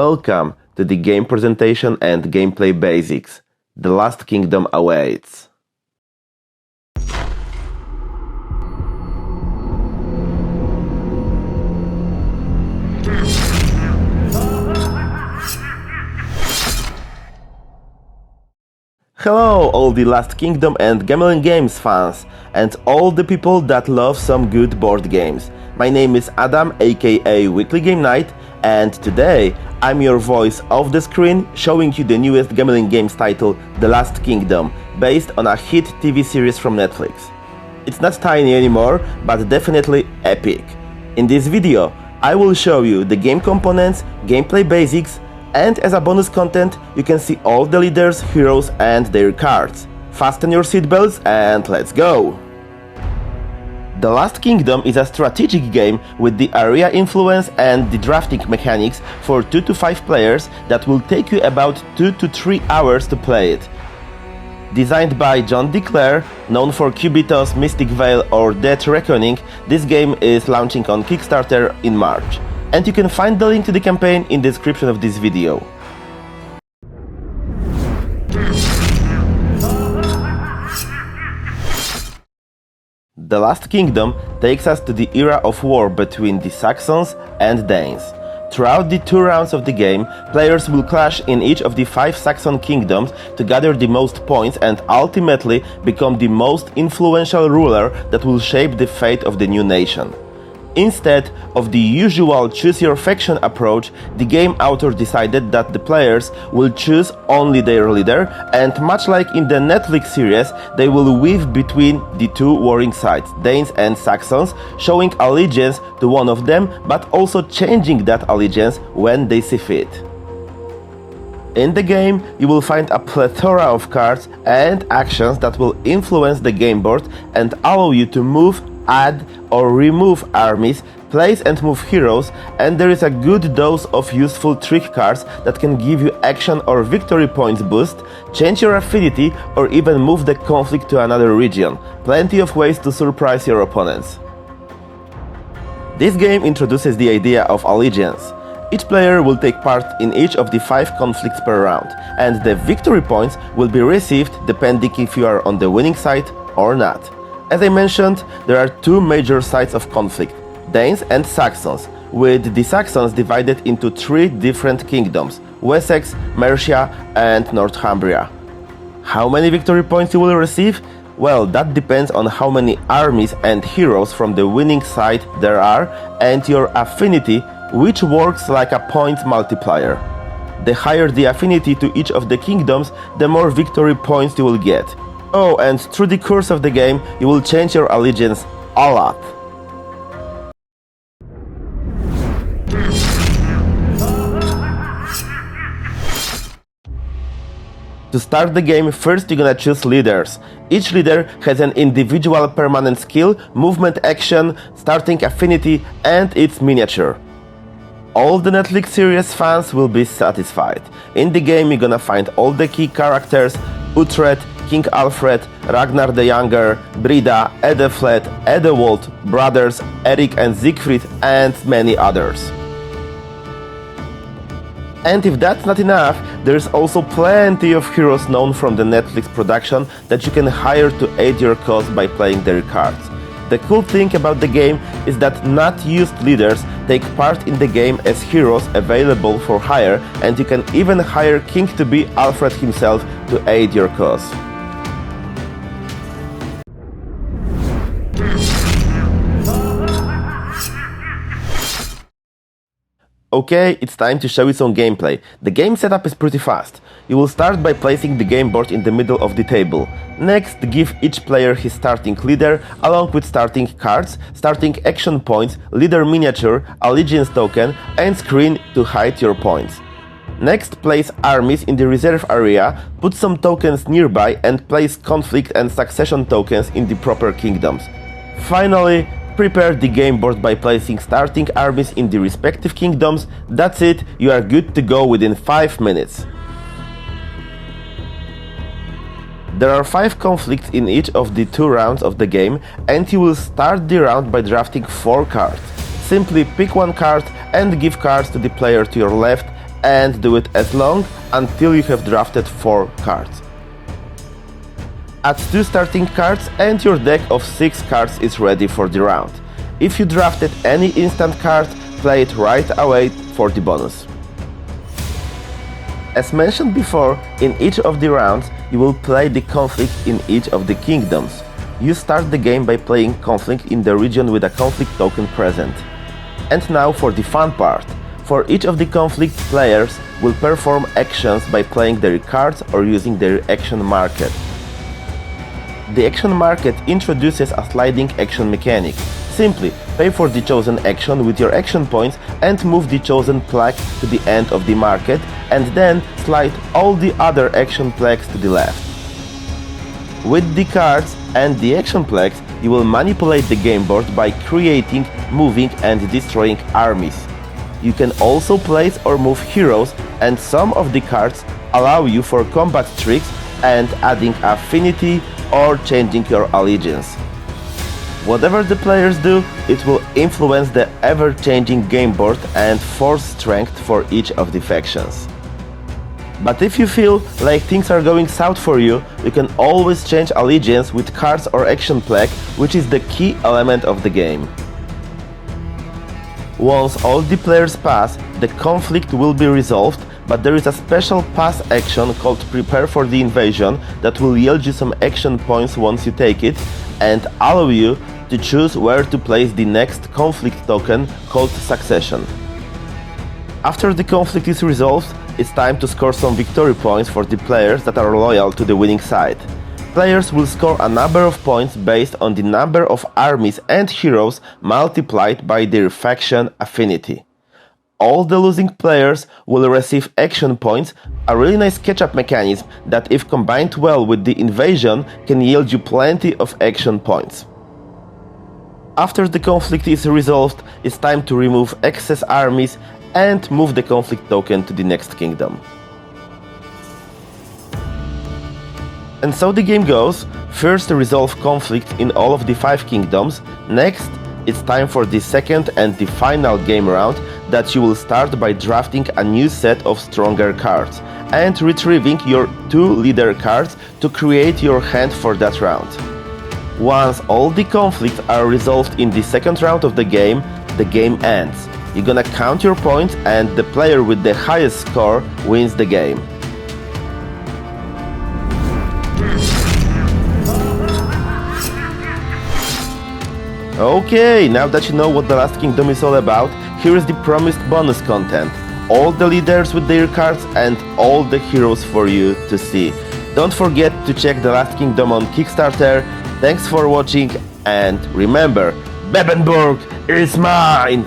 Welcome to the game presentation and gameplay basics. The Last Kingdom awaits. Hello all the Last Kingdom and Gamelyn Games fans, and all the people that love some good board games. My name is Adam, aka Weekly Game Night, and today I'm your voice off the screen showing you the newest Gamelyn Games title, The Last Kingdom, based on a hit TV series from Netflix. It's not tiny anymore, but definitely epic. In this video, I will show you the game components, gameplay basics, and as a bonus content, you can see all the leaders, heroes and their cards. Fasten your seatbelts and let's go! The Last Kingdom is a strategic game with the area influence and the drafting mechanics for 2 to 5 players that will take you about 2 to 3 hours to play it. Designed by John DeClaire, known for Cubitos, Mystic Vale or Dead Reckoning, this game is launching on Kickstarter in March. And you can find the link to the campaign in the description of this video. The Last Kingdom takes us to the era of war between the Saxons and Danes. Throughout the 2 rounds of the game, players will clash in each of the 5 Saxon kingdoms to gather the most points and ultimately become the most influential ruler that will shape the fate of the new nation. Instead of the usual choose-your-faction approach, the game author decided that the players will choose only their leader, and much like in the Netflix series, they will weave between the 2 warring sides, Danes and Saxons, showing allegiance to one of them, but also changing that allegiance when they see fit. In the game, you will find a plethora of cards and actions that will influence the game board and allow you to move, add or remove armies, place and move heroes, and there is a good dose of useful trick cards that can give you action or victory points boost, change your affinity or even move the conflict to another region. Plenty of ways to surprise your opponents. This game introduces the idea of allegiance. Each player will take part in each of the 5 conflicts per round, and the victory points will be received depending if you are on the winning side or not. As I mentioned, there are 2 major sides of conflict, Danes and Saxons, with the Saxons divided into 3 different kingdoms, Wessex, Mercia and Northumbria. How many victory points you will receive? Well, that depends on how many armies and heroes from the winning side there are and your affinity, which works like a points multiplier. The higher the affinity to each of the kingdoms, the more victory points you will get. Oh, and through the course of the game, you will change your allegiance a lot. To start the game, first you're gonna choose leaders. Each leader has an individual permanent skill, movement action, starting affinity, and its miniature. All the Netflix series fans will be satisfied. In the game, you're gonna find all the key characters: Uhtred, King Alfred, Ragnar the Younger, Brida, Edefled, Edewold, brothers Eric and Siegfried, and many others. And if that's not enough, there's also plenty of heroes known from the Netflix production that you can hire to aid your cause by playing their cards. The cool thing about the game is that not used leaders take part in the game as heroes available for hire, and you can even hire King to be Alfred himself to aid your cause. Okay, it's time to show you some gameplay. The game setup is pretty fast. You will start by placing the game board in the middle of the table. Next, give each player his starting leader, along with starting cards, starting action points, leader miniature, allegiance token, and screen to hide your points. Next, place armies in the reserve area, put some tokens nearby, and place conflict and succession tokens in the proper kingdoms. Finally, prepare the game board by placing starting armies in the respective kingdoms. That's it, you are good to go within 5 minutes. There are 5 conflicts in each of the 2 rounds of the game, and you will start the round by drafting 4 cards. Simply pick one card and give cards to the player to your left and do it as long until you have drafted 4 cards. Add 2 starting cards and your deck of 6 cards is ready for the round. If you drafted any instant card, play it right away for the bonus. As mentioned before, in each of the rounds, you will play the conflict in each of the kingdoms. You start the game by playing conflict in the region with a conflict token present. And now for the fun part. For each of the conflict, players will perform actions by playing their cards or using their action market. The action market introduces a sliding action mechanic. Simply pay for the chosen action with your action points and move the chosen plaque to the end of the market, and then slide all the other action plaques to the left. With the cards and the action plaques, you will manipulate the game board by creating, moving and destroying armies. You can also place or move heroes, and some of the cards allow you for combat tricks and adding affinity or changing your allegiance. Whatever the players do, it will influence the ever-changing game board and force strength for each of the factions. But if you feel like things are going south for you, you can always change allegiance with cards or action plaque, which is the key element of the game. Once all the players pass, the conflict will be resolved, but there is a special pass action called Prepare for the Invasion that will yield you some action points once you take it and allow you to choose where to place the next conflict token called Succession. After the conflict is resolved, it's time to score some victory points for the players that are loyal to the winning side. Players will score a number of points based on the number of armies and heroes multiplied by their faction affinity. All the losing players will receive action points, a really nice catch-up mechanism that, if combined well with the invasion, can yield you plenty of action points. After the conflict is resolved, it's time to remove excess armies and move the conflict token to the next kingdom. And so the game goes. First, resolve conflict in all of the 5 kingdoms. Next, it's time for the second and the final game round that you will start by drafting a new set of stronger cards and retrieving your 2 leader cards to create your hand for that round. Once all the conflicts are resolved in the second round of the game ends. You're gonna count your points and the player with the highest score wins the game. Okay, now that you know what the Last Kingdom is all about, here is the promised bonus content. All the leaders with their cards and all the heroes for you to see. Don't forget to check the Last Kingdom on Kickstarter. Thanks for watching and remember, Bebenburg is mine!